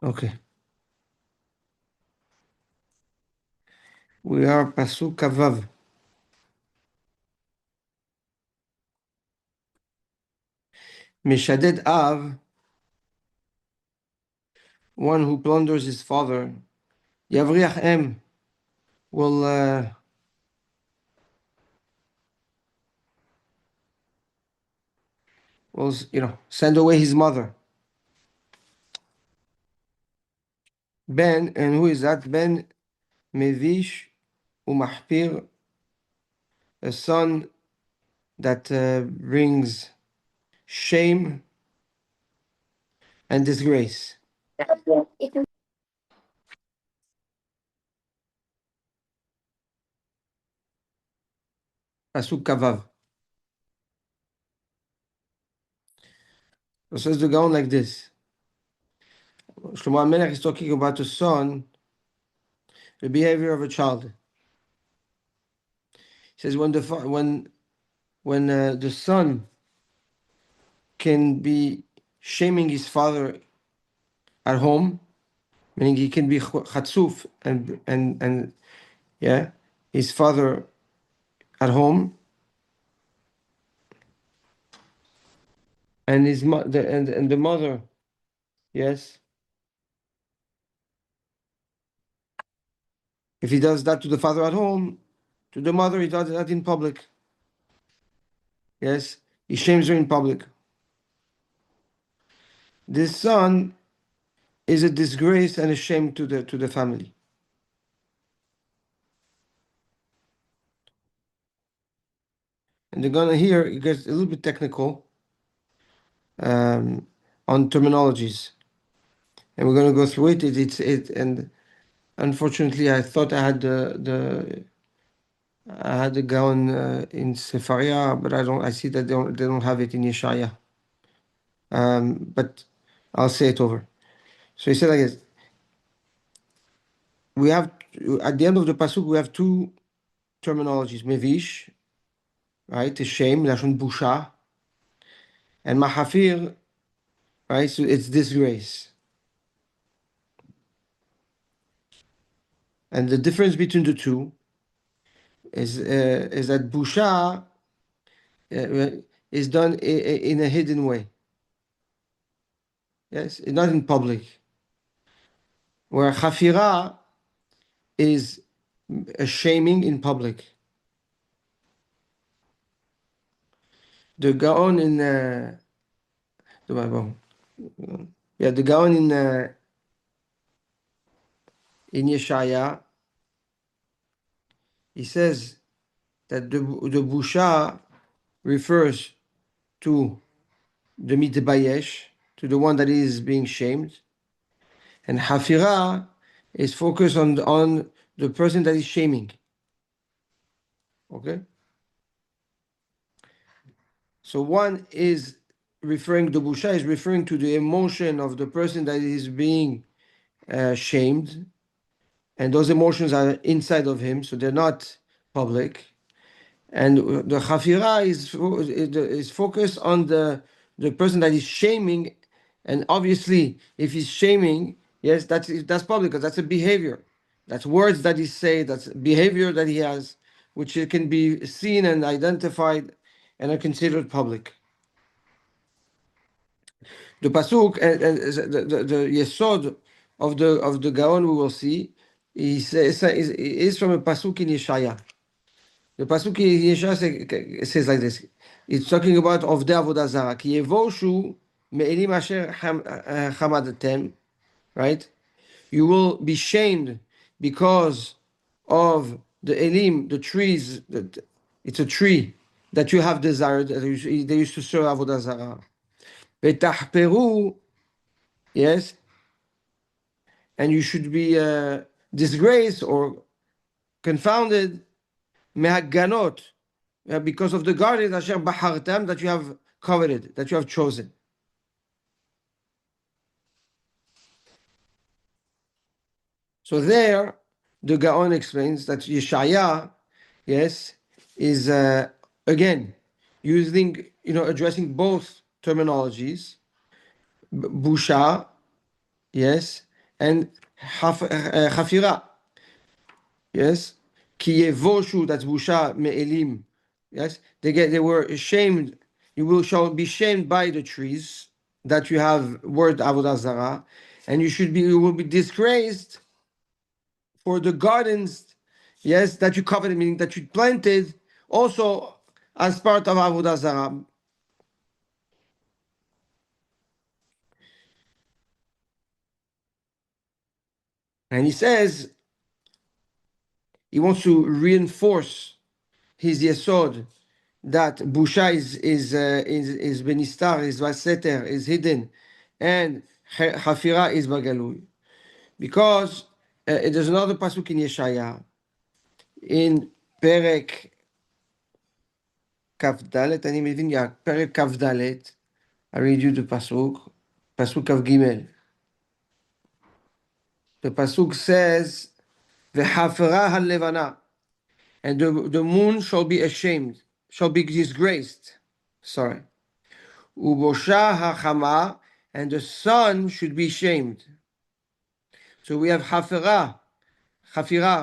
Okay. We are Pasuk Kavav. Mishaded Av, one who plunders his father. Yavriach Em will send away his mother. Ben, and who is that? Ben Mevish Umahpir, a son that brings shame and disgrace. Pasuk Kavav. So says the Gaon like this. Shlomo HaMelech is talking about the son, the behavior of a child. He says when the son can be shaming his father at home, meaning he can be chatzuf and yeah, his father at home, and his mother and the mother, yes. If he does that to the father at home, to the mother he does that in public. Yes, he shames her in public. This son is a disgrace and a shame to the family. And they're gonna hear it gets a little bit technical on terminologies, and we're gonna go through it. And unfortunately, I thought I had the gown in Sefaria, but I don't. I see that they don't have it in Yeshaya. But I'll say it over. So he said like this. We have at the end of the pasuk we have two terminologies: mevish, right, to shame, lashon busha, and mahafir, right? So it's disgrace. And the difference between the two is that busha is done in a hidden way. Yes, not in public. Where chafira is a shaming in public. The Gaon the Gaon in Yeshaya, he says that the busha refers to the mitbayesh, to the one that is being shamed, and hafira is focused on the person that is shaming. Okay, so one is referring the busha is referring to the emotion of the person that is being shamed, and those emotions are inside of him, so they're not public. And the chafira is focused on the person that is shaming, and obviously, if he's shaming, yes, that's public because that's a behavior, that's words that he say, that's behavior that he has, which it can be seen and identified, and are considered public. The pasuk and the yesod of the Gaon we will see is from a pasuk in Yeshaya. The pasuk in Yeshaya says like this. It's talking about of the avodah zarah. Ki yevoshu me'elim asher chamadatem, right? You will be shamed because of the elim, the trees. That it's a tree that you have desired. They used to serve avodah zarah. Vetahperu, yes, and you should be disgraced or confounded mehaganot because of the garden asher bahartam that you have coveted, that you have chosen. So there, the Gaon explains that Yeshaya, yes, is again using, addressing both terminologies, busha, yes, and chafira. Yes, ki yevoshu, that's busha me'elim. Yes, they were ashamed. You shall be shamed by the trees that you have word avodah zarah, and you will be disgraced for the gardens. Yes, that you coveted, meaning that you planted also as part of avodah zarah. And he says he wants to reinforce his yesod that busha is benistar, is vaseter, is hidden, and hafira is bagalui. Because there's another pasuk in Yeshaya, in Perek Kavdalet, אני מבין, פרק כ"ד, I read you the pasuk כ"ג. The pasuk says, "V'hafra halevana," and the moon shall be ashamed, shall be disgraced. Sorry. Ubosha hachama, and the sun should be shamed. So we have hafira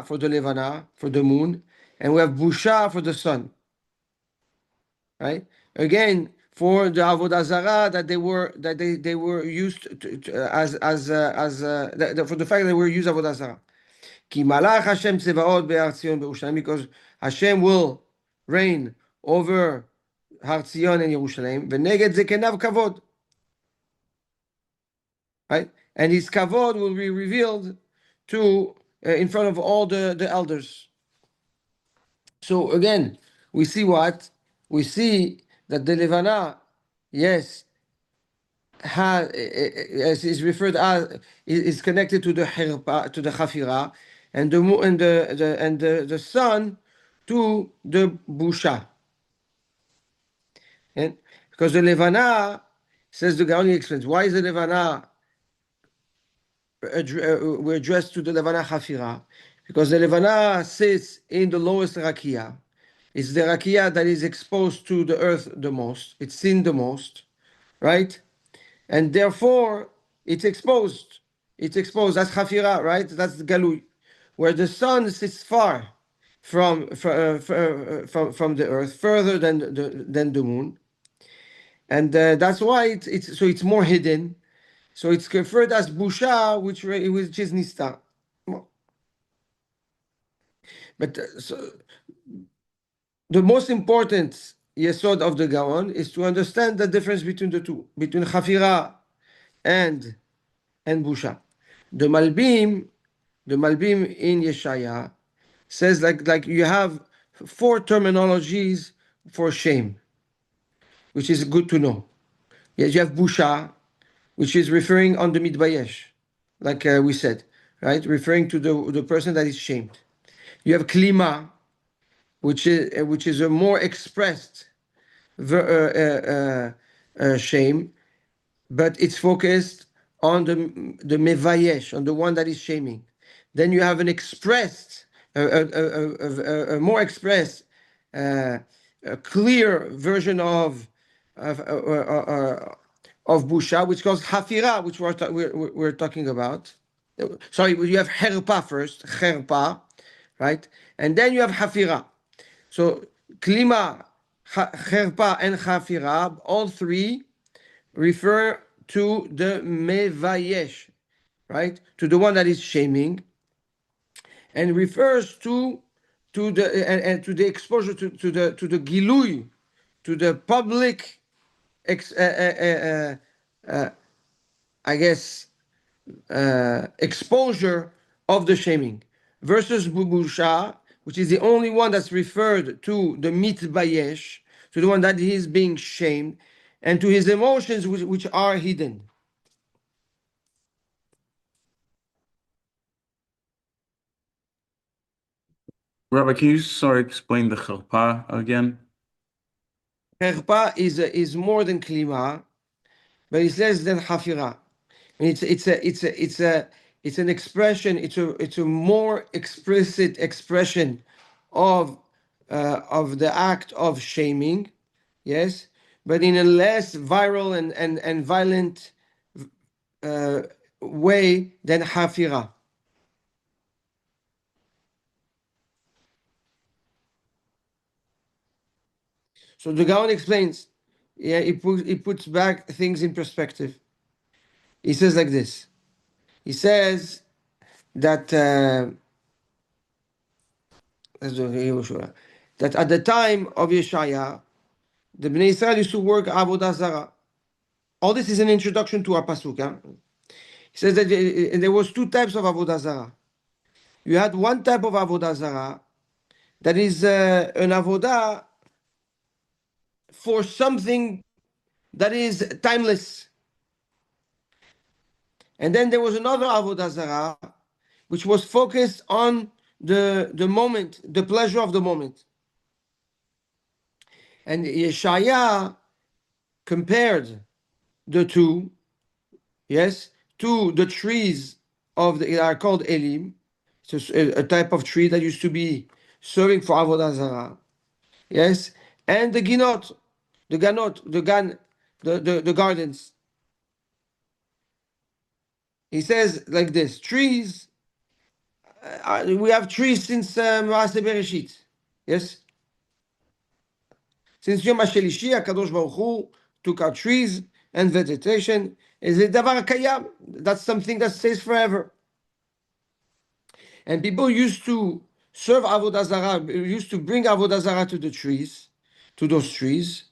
for the levana, for the moon, and we have busha for the sun. Right? Again, for the avodah zarah that they were used for the fact that they were used avodah zarah. Ki malach Hashem tzevaot be'ar Tzion be'Yerushalayim, because Hashem will reign over Har Tzion and Yerushalayim. V'neged zekenav kavod. Right? And his kavod will be revealed to in front of all the elders. So again, we see what? We see that the Levana, yes, as is referred as, is connected to the Hirpa, to the Chafira, and the sun to the Busha. And because the Levana, says the Gaoni explains, why is the Levana we're addressed to the Levana Chafira? Because the Levana sits in the lowest Rakia. It's the Rakia that is exposed to the earth the most. It's seen the most, right? And therefore, it's exposed. It's exposed. That's Chafira, right? That's the Galui. Where the sun sits far from the earth, further than the moon. And that's why it's more hidden. So it's referred as Busha, which is Nista. But so, the most important yesod of the Gaon is to understand the difference between the two, between Chafira and Busha. The Malbim in Yeshaya says like you have four terminologies for shame, which is good to know. Yes, you have Busha, which is referring on the Mitbayesh, like we said, right? Referring to the person that is shamed. You have Klima, which is a more expressed shame, but it's focused on the mevayesh, on the one that is shaming. Then you have an expressed, a more expressed, a clear version of busha, which calls hafira, which we're talking about. Sorry, you have herpa first, herpa, right, and then you have hafira. So klima, herpa, and hafira, all three refer to the mevayesh, right? To the one that is shaming, and refers to the and to the exposure to the gilui, to the public, I guess, exposure of the shaming, versus bubusha, which is the only one that's referred to the mitbayesh, to the one that he is being shamed, and to his emotions which are hidden. Rabbi, can you explain the chalpa again? Herpa is more than klima, but it's less than hafira. And it's an expression. It's a more explicit expression of the act of shaming, yes, but in a less viral and violent way than hafira. So the Gaon explains, yeah, he puts back things in perspective. He says like this. He says that that at the time of Yeshaya, the Bnei Israel used to work avodah zarah. All this is an introduction to our pasuk. Huh? He says that there was two types of avodah zarah. You had one type of avodah zarah that is an avodah for something that is timeless, and then there was another avodah zarah which was focused on the moment, the pleasure of the moment. And Yeshaya compared the two, yes, to the trees of the are called Elim. It's a type of tree that used to be serving for Avodah Zarah. Yes, and the Ginot, the Ganot, the Gan, the gardens. He says like this: trees. We have trees since Maaseh Bereshit. Yes, since Yom HaShelishi, Hakadosh Baruch Hu took out trees and vegetation. Is a davar kayam. That's something that stays forever. And people used to serve avodah zarah, used to bring avodah zarah to the trees, to those trees,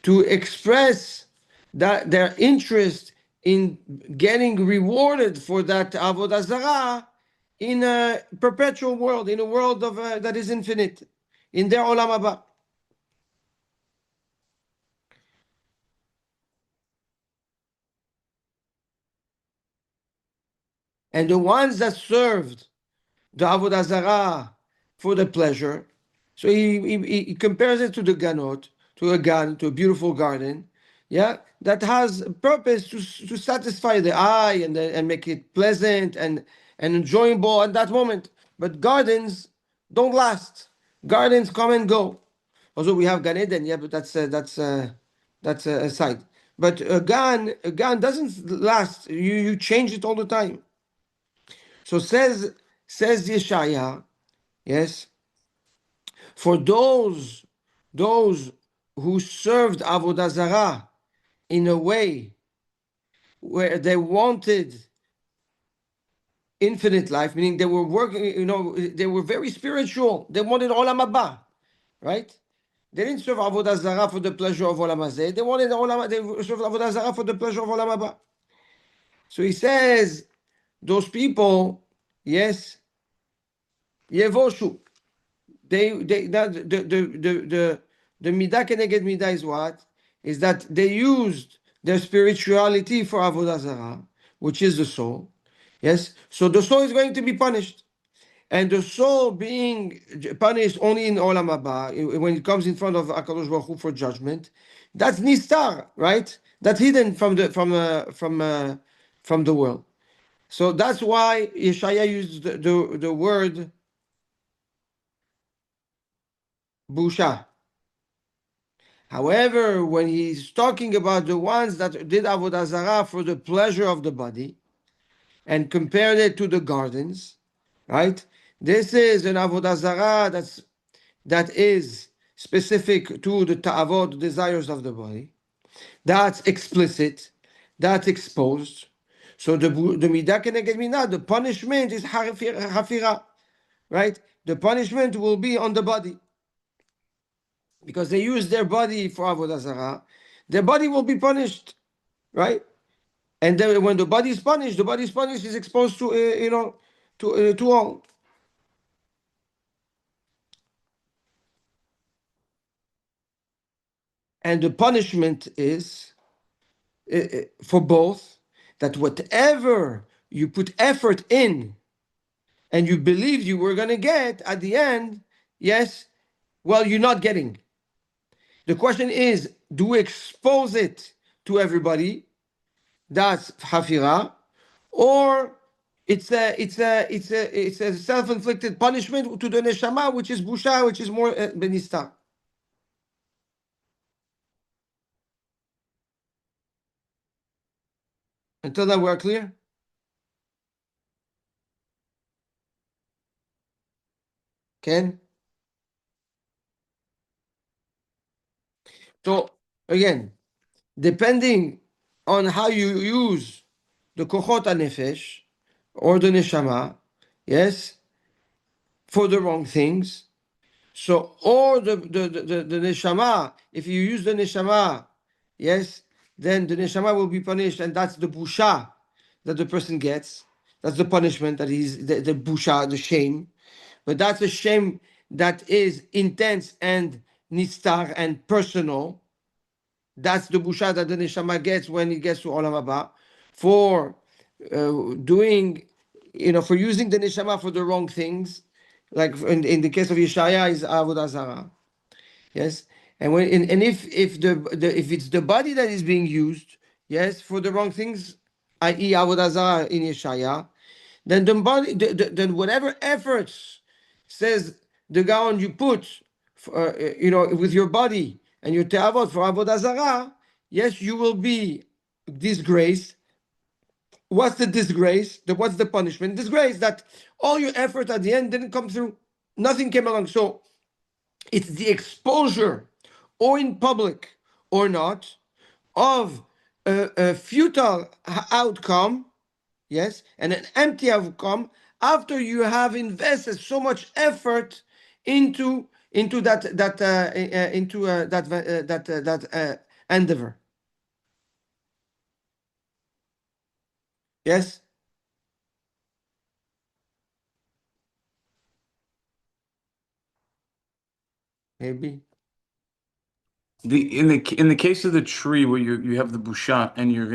to express that their interest in getting rewarded for that avodah zarah in a perpetual world, in a world of that is infinite, in their olam haba. And the ones that served the avodah zarah for the pleasure. So he compares it to the ganot, to a gan, to a beautiful garden, yeah, that has a purpose to satisfy the eye and make it pleasant and enjoyable at that moment. But gardens don't last. Gardens come and go. Also, we have Gan Eden, yeah, but that's a side. But a gan doesn't last. You change it all the time. So says Yeshaya, yes, for those who served avodah zarah in a way where they wanted infinite life, meaning they were working, they were very spiritual. They wanted olam haba, right? They didn't serve avodah zarah for the pleasure of olam hazeh. They wanted they served avodah zarah for the pleasure of olam haba. So he says, those people, yes, yevoshu. They that the midah keneged midah is what? Is that they used their spirituality for avodah zarah, which is the soul. Yes, so the soul is going to be punished, and the soul being punished only in olam haba when it comes in front of Hakadosh Baruch Hu for judgment. That's nistar, right? That's hidden from the world. So that's why Yeshaya used the word busha. However, when he's talking about the ones that did avodah zarah for the pleasure of the body and compared it to the gardens, right? This is an avodah zarah that is specific to the ta'avot, desires of the body. That's explicit. That's exposed. So the midah keneged midah, the punishment is hafira, right? The punishment will be on the body because they use their body for avodah zarah. Their body will be punished, right? And then when the body is punished, is exposed to to all. And the punishment is for both, that whatever you put effort in and you believed you were going to get at the end, yes, well, you're not getting. The question is, do we expose it to everybody? That's hafira, or it's a self-inflicted punishment to the neshama, which is busha, which is more benista. Until now, we're clear. Ken? So again, depending on how you use the kochot nefesh or the neshama, yes, for the wrong things. So, or the neshama, if you use the neshama, yes, then the neshama will be punished, and that's the busha that the person gets. That's the punishment that he's the busha, the shame. But that's a shame that is intense and nistar and personal. That's the busha that the neshama gets when it gets to olam haba for doing, for using the neshama for the wrong things, like in the case of Yeshaya is avodah zarah. Yes, and if it's the body that is being used, yes, for the wrong things, i.e. avodah zarah in Yeshaya, then the body, then whatever efforts says the gaon you put, with your body and your te'avot for avodah zarah, yes, you will be disgraced. What's the disgrace? What's the punishment? Disgrace that all your effort at the end didn't come through. Nothing came along. So it's the exposure, or in public or not, of a futile outcome, yes, and an empty outcome after you have invested so much effort into that endeavor. Yes, maybe. In the case of the tree where you have the bushat and you're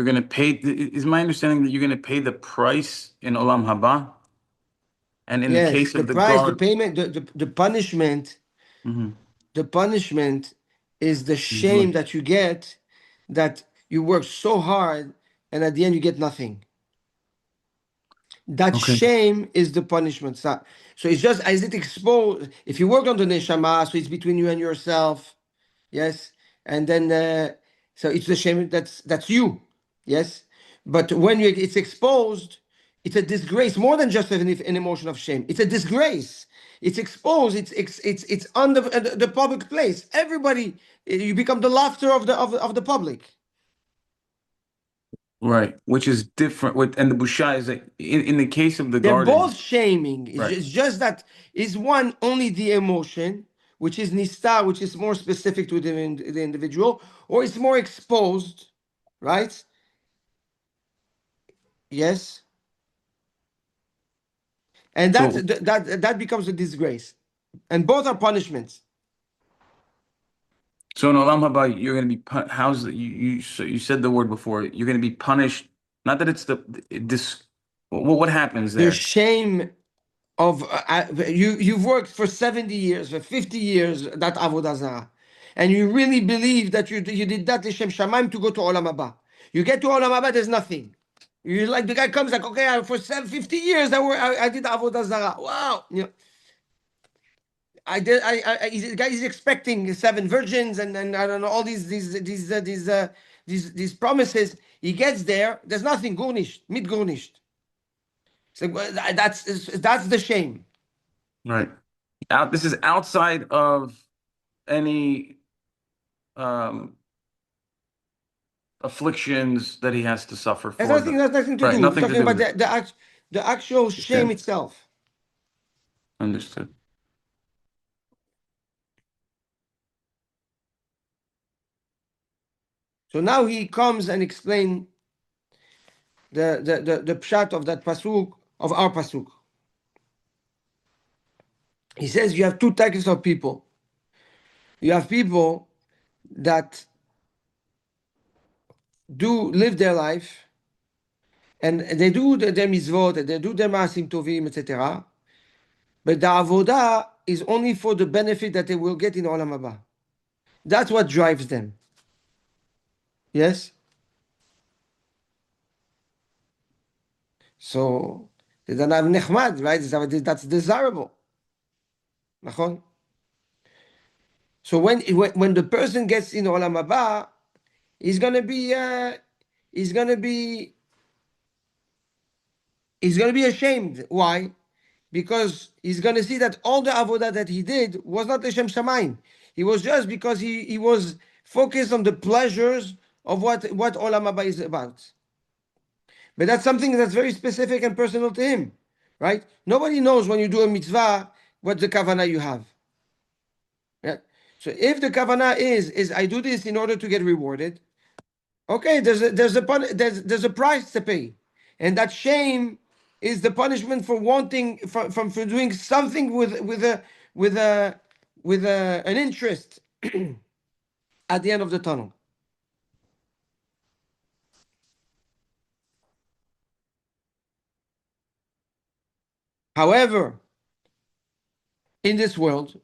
gonna pay. Is my understanding that you're gonna pay the price in Olam Haba? And in the Yes, case the of the price, the guard, payment, the punishment, mhm, the punishment is the is what? shame that you get, that you work so hard and at the end you get nothing. That Okay. shame is the punishment. So it's just as it exposed. If you work on the neshama, so it's between you and yourself, yes, and then so it's the shame that's you, yes. But when it's exposed, it's a disgrace more than just an emotion of shame. It's a disgrace. It's exposed. It's on the public place. Everybody, you become the laughter of the public. Right, which is different. And the busha is like in the case of the They're garden, both shaming. It's right? just that is one only the emotion, which is nista, which is more specific to the individual, or it's more exposed, right? Yes, and So that becomes a disgrace, and both are punishments. so in Olam Haba, you're gonna be how's you said the word before. You're gonna be punished. Not that it's this. What happens The there? shame of you've worked for 70 years, for 50 years that avodah zarah, and you really believe that you did that l'shem shamayim to go to olam haba. You get to olam haba, there's nothing. You like the guy comes like, okay, for 50 years I did avodah zarah. Wow, I did. The guy is expecting 7 virgins and I don't know all these promises. He gets there. There's nothing. Gurnished, mit gurnished. So that's the shame. Right. This is outside of any um afflictions that he has to suffer Has for nothing. the Has nothing to right. do. We're Nothing to talking do about with it. the actual Okay. shame itself. Understood. So now he comes and explain the pshat of that pasuk, of our pasuk. He says you have two types of people. You have people that do live their life and they do their mitzvot, and they do their maasim tovim, etc. But the avodah is only for the benefit that they will get in olam haba. That's what drives them. Yes. So they don't have nechmad, right? That's desirable. נכון? So when the person gets in olam haba, he's gonna be he's gonna be he's gonna be ashamed. Why? because he's going to see that all the avodah that he did was not Leshem Shamayim. He was just because he was focused on the pleasures of what Olam Haba is about. But that's something that's very specific and personal to him, right? Nobody knows when you do a mitzvah what the kavanah you have. Yeah. So if the kavanah is I do this in order to get rewarded, okay, there's a price to pay, and that shame is the punishment for wanting for doing something with a an interest at the end of the tunnel. However, in this world,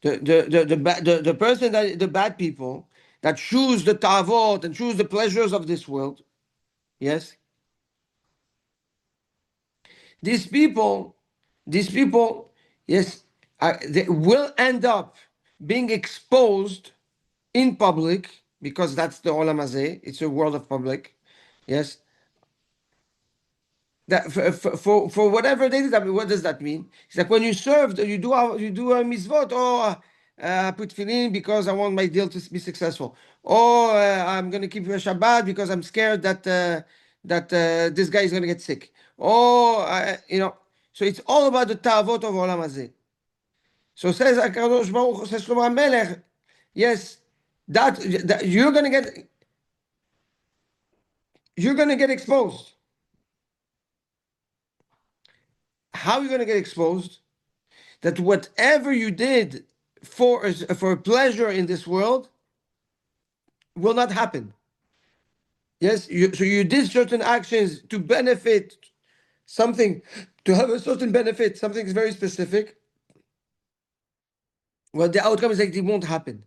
the person that the bad people that choose the tavot and choose the pleasures of this world, yes, these people, these people, yes, they will end up being exposed in public because that's the olam hazeh. It's a world of public, yes. That for whatever they did. I mean, what does that mean? It's like when you serve, you do a mitzvot. Or I put tefillin because I want my deal to be successful. Or I'm going to keep a Shabbat because I'm scared that this guy is going to get sick. Or so it's all about the tavot of olam hazeh. So says Hakadosh Baruch Hu, says Shlomo HaMelech, yes, that you're going to get exposed. How are you going to get exposed? That whatever you did for pleasure in this world will not happen. Yes, so you did certain actions to benefit something, to have a certain benefit, something is very specific. Well, the outcome is like it won't happen.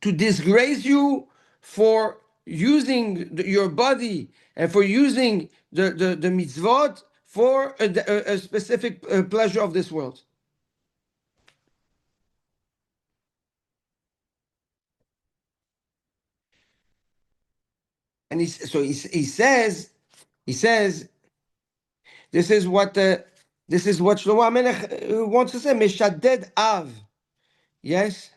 To disgrace you for using your body and for using the mitzvot for a specific pleasure of this world. And he says, this is what Shlomo HaMelech wants to say. Meshaded av, yes.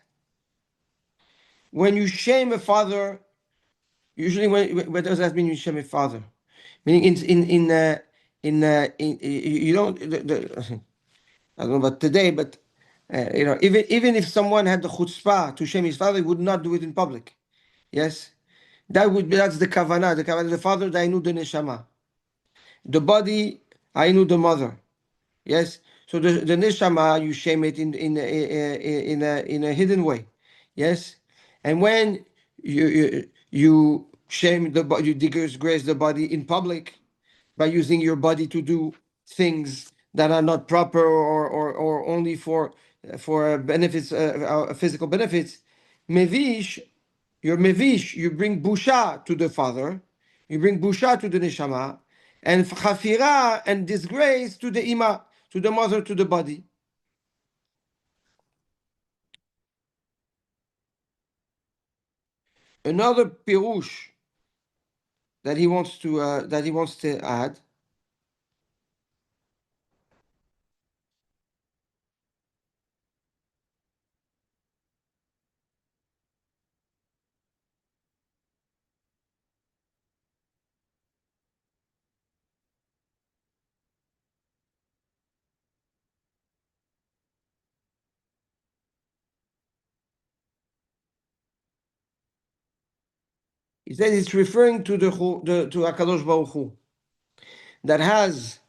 When you shame a father, usually what does that mean? You shame a father, meaning you don't. I don't know about today, but even if someone had the chutzpah to shame his father, he would not do it in public. Yes, that's the kavanah. The father, I knew the neshama. The body, I knew the mother. Yes. So the neshama, you shame it in a hidden way. Yes. And when you shame the body, you disgrace the body in public by using your body to do things that are not proper or only for benefits, physical benefits. Mevish, you're mevish. You bring busha to the father. You bring busha to the neshama, and chafira and disgrace to the ima, to the mother, to the body. Another pirush that he wants to add. He said it's referring to to Hakadosh Baruch Hu, that has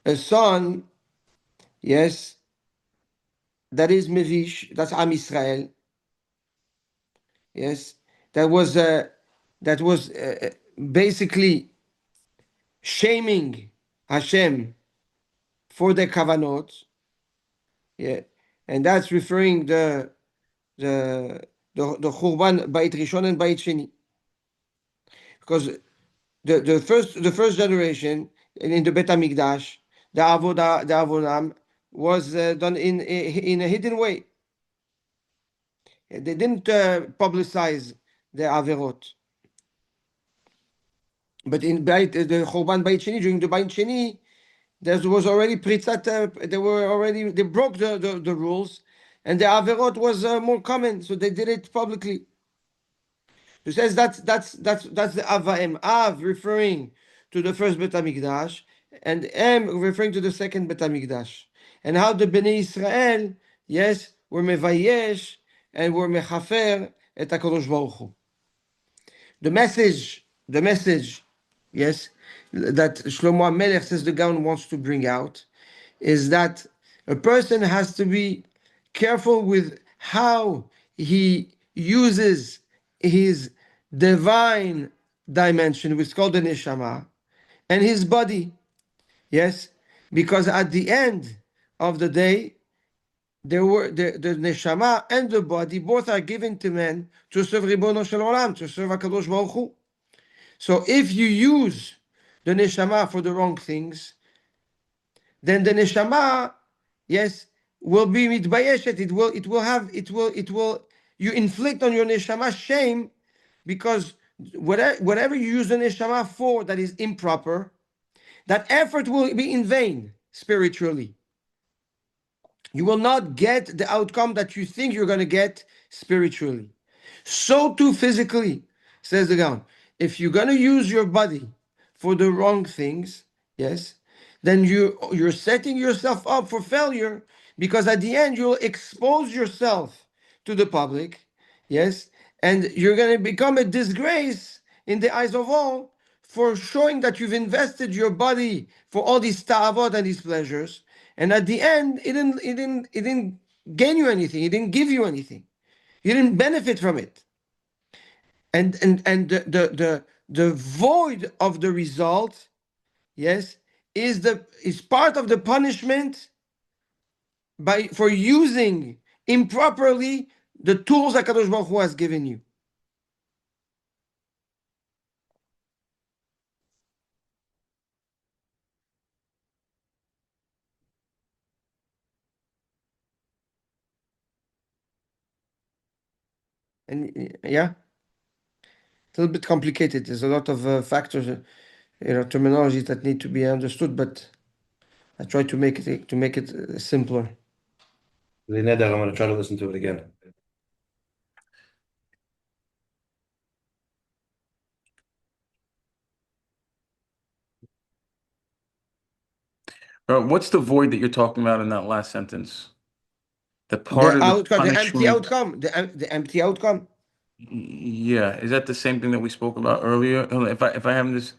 a son, yes, that is mevish. That's Am Israel. Yes, that was basically shaming Hashem for their kavanot. Yeah, and that's referring the Churban Beit Rishon and Beit Sheni, because the first generation in the Bet Hamikdash, the Avodam was done in a hidden way. They didn't publicize the Averot. But in the Churban Beit Sheni, during the Beit Sheni, There was already pritzat. They broke the rules, and the averot was more common, so they did it publicly. He says that's the Avaim. Av referring to the first Bet Hamikdash, and Em referring to the second Bet Hamikdash. And how the Bnei Israel, yes, were mevayesh and were mechafer et HaKadosh Baruch Hu. The message, yes, that Shlomo HaMelech says the Gaon wants to bring out is that a person has to be careful with how he uses his divine dimension, which is called the neshama, and his body. Yes, because at the end of the day, there were the neshama and the body both are given to men to serve Ribono Shel Olam, to serve Hakadosh Baruch Hu. So if you use the neshama for the wrong things, then the neshama, yes, will be mitbayeshet. It will, you inflict on your neshama shame because whatever you use the neshama for that is improper, that effort will be in vain spiritually. You will not get the outcome that you think you're going to get spiritually. So too physically, says the Gaon. If you're going to use your body for the wrong things, yes, then you're setting yourself up for failure because at the end you'll expose yourself to the public, yes, and you're going to become a disgrace in the eyes of all for showing that you've invested your body for all these ta'avot and these pleasures, and at the end it didn't gain you anything, it didn't give you anything, you didn't benefit from it, and the void of the result, yes, is part of the punishment for using improperly the tools that Kadosh Baruch Hu has given you. And yeah, it's a little bit complicated. There's a lot of factors, terminology that need to be understood, but I try to make it simpler. Neder, I'm gonna try to listen to it again. What's the void that you're talking about in that last sentence? The part The of the outcome, the empty punishment. outcome, the empty outcome. Yeah, is that the same thing that we spoke about earlier? If I have this,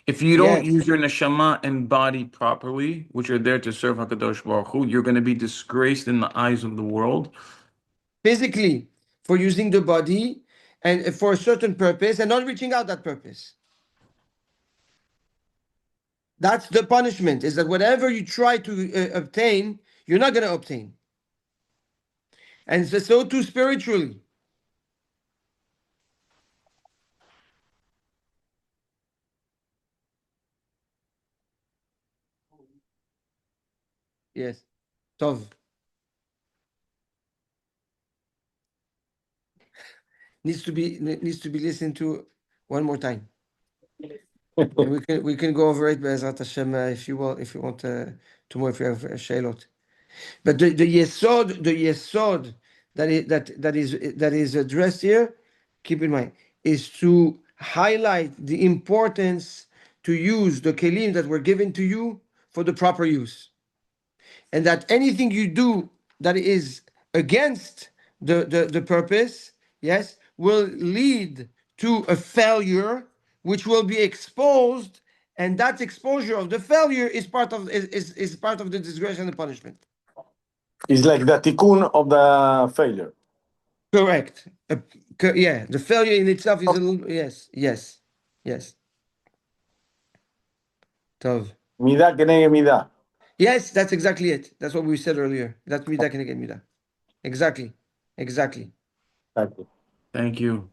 if you don't Yes, use your neshama and body properly, which are there to serve Hakadosh Baruch Hu, you're going to be disgraced in the eyes of the world. physically for using the body and for a certain purpose and not reaching out that purpose. That's the punishment, is that whatever you try to obtain, you're not going to obtain. And so too spiritually. Yes. Tov. Needs to be listened to one more time. And we can go over it Be'ezrat Hashem if you want tomorrow if you have shailot. But the yesod that is addressed here, keep in mind, is to highlight the importance to use the kelim that were given to you for the proper use, and that anything you do that is against the purpose, yes, will lead to a failure, which will be exposed, and that exposure of the failure is part of the disgrace and the punishment. It's like the tikkun of the failure. Correct. Yeah, the failure in itself is a little. Yes. Tov. Midah keneged midah. Yes, that's exactly it. That's what we said earlier. That's midah keneged midah. Exactly. Thank you. Thank you.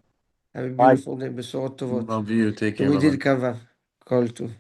Have a Bye. beautiful day. Besorot tovot. Love you. Take care. We did Bye-bye. cover. Kol tov.